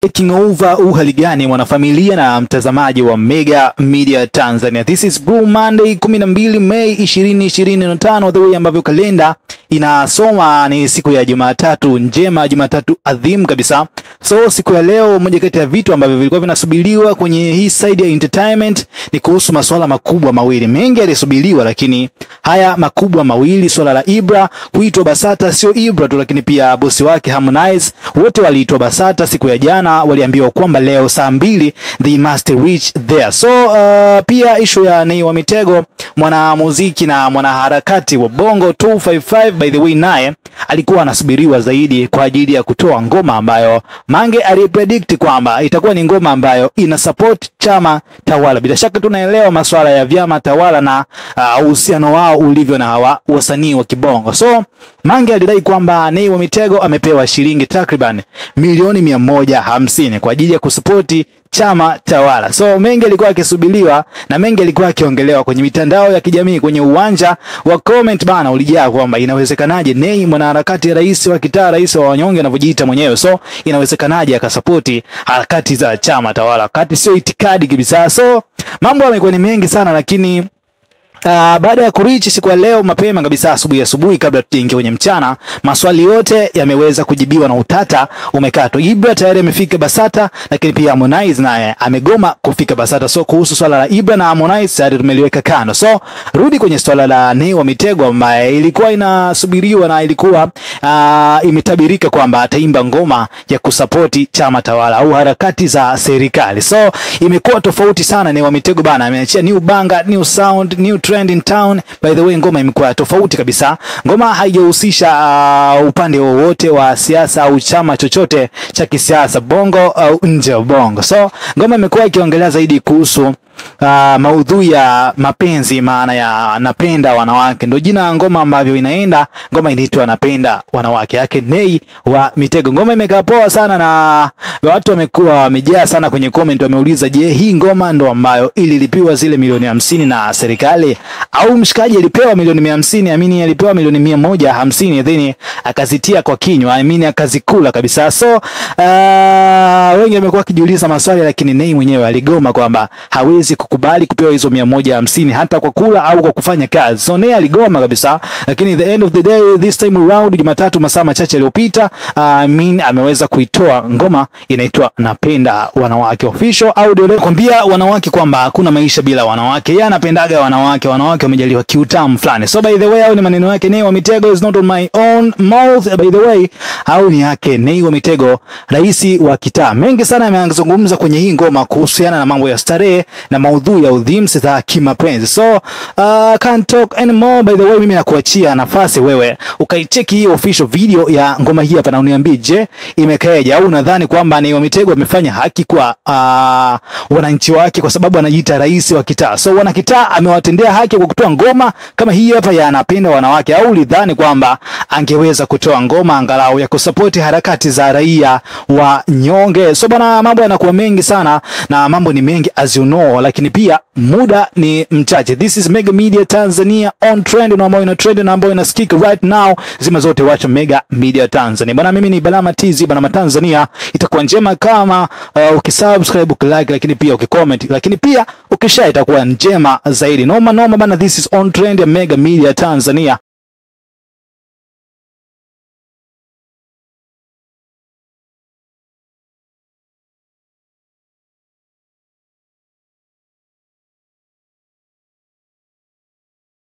Taking over uhali gani mwanafamilia na mtazamaji wa Mega Media Tanzania. This is Blue Monday 12 Mei 2025, the way ambavyo kalenda inasoma ni siku ya Jumatatu njema, Jumatatu adhimu kabisa. So siku ya leo, moja kati ya vitu ambavyo vilikuwa vinasubiriwa kwenye hii side ya entertainment ni kuhusu masuala makubwa mawili. Mengi yalisubiriwa, lakini haya makubwa mawili, swala la Ibra kuitwa Basata, sio Ibra tu lakini pia bosi wake Harmonize, wote waliitwa Basata siku ya jana. Waliambiwa kwamba leo saa 2 they must reach there. So pia issue ya Nay wa Mitego, mwanamuziki na mwanaharakati wa Bongo 255, by the way, naye alikuwa anasubiriwa zaidi kwa ajili ya kutoa ngoma ambayo Mange alipredict kwamba itakuwa ni ngoma ambayo ina support chama tawala. Bila shaka tunaelewa masuala ya vyama tawala na uhusiano wao ulivyo na hawa wasanii wa Kibongo. So Mange alidai kwamba Nay wa Mitego amepewa shilingi takriban milioni 150 kwa ajili ya kusupporti chama tawala. So mengi alikuwa akisubiriwa na mengi alikuwa akiongelewa kwenye mitandao ya kijamii, kwenye uwanja wa comment bana ulijaa kwamba inawezekanaje Nay, mwanaharakati, rais wa kitaa, rais wa wanyonge anavyojiita mwenyewe, so inawezekanaje akasupporti harakati za chama tawala wakati sio itikadi kabisa. So mambo yamekuwa ni mengi sana, lakini baada ya kurichi siku ya leo mapema kabisa asubuhi kabla tuingie kwenye mchana, maswali yote yameweza kujibiwa na utata umekatwa. Ibra tayari amefika Basata, lakini pia Harmonize naye amegoma kufika Basata. So kuhusu swala la Ibra na Harmonize tayari tumeliweka kando. So rudi kwenye swala la Nay wa Mitego ambaye ilikuwa inasubiriwa na ilikuwa imetabirika kwamba ataimba ngoma ya kusupporti chama tawala au harakati za serikali. So imekuwa tofauti sana. Nay wa Mitego bana ameachia new banger, new sound, new trend in town. By the way, ngoma imekuwa tofauti kabisa. Ngoma haijahusisha upande wowote wa siasa au chama chochote cha kisiasa Bongo au nje ya Bongo. So ngoma imekuwa ikiongelea zaidi kuhusu maudhui ya mapenzi, maana ya napenda wanawake. Ndio jina ngoma ambavyo inaenda. Ngoma inaitwa Napenda Wanawake yake Nay wa Mitego. Ngoma imekaa poa sana na watu wamekuwa wamejaa sana kwenye comment, wameuliza je, hii ngoma ndo ambayo ililipiwa zile milioni 50 na serikali au mshikaji alipewa milioni 150? Amini alipewa milioni 150 then akazitia kwa kinywa, amini akazikula kabisa. So wengi wamekuwa kijiuliza maswali, lakini Nay mwenyewe aligoma kwamba hawezi kukubali kupewa hizo 150 hata kwa kula au kwa kufanya kazi. So Nay aligoma kabisa, lakini the end of the day this time around, Jumatatu masaa machache yaliyopita, ameweza kuitoa ngoma inaitwa Napenda Wanawake official audio. Nakwambia wanawake kwamba hakuna maisha bila wanawake. Yeye anapendaga wanawake, wanawake wamejaliwa kiutamu fulani. So by the way, au ni maneno yake Nay wa Mitego, is not on my own mouth by the way, au ni yake Nay wa Mitego, rais wa kitaa. Mengi sana amezungumza kwenye hii ngoma kuhusiana na mambo ya starehe na maudhui ya udhimsi za kimapenzi. So can't talk anymore. By the way, mimi nakuachia nafasi wewe ukaicheki hii official video ya ngoma hii hapa na uniambie, je, imekaeje? Au unadhani kwamba Nay wa Mitego amefanya haki kwa wananchi wake kwa sababu anajiita rais wa kitaa? So wana kitaa amewatendea haki kwa kutoa ngoma kama hii hapa ya Napenda Wanawake, au ulidhani kwamba angeweza kutoa ngoma angalau ya kusupport harakati za raia wa nyonge? So bana, mambo yanakuwa mengi sana na mambo ni mengi as you know, lakini pia muda ni mchache. This is Mega Media Tanzania on trend, na ambayo ina trend na ambayo inasikika right now. Zima zote wacha Mega Media Tanzania bana. Mimi ni Balama TZ bana. Tanzania itakuwa njema kama ukisubscribe, ukilike, lakini pia ukicomment, lakini pia ukishare itakuwa njema zaidi. Noma bana. This is on trend ya Mega Media Tanzania.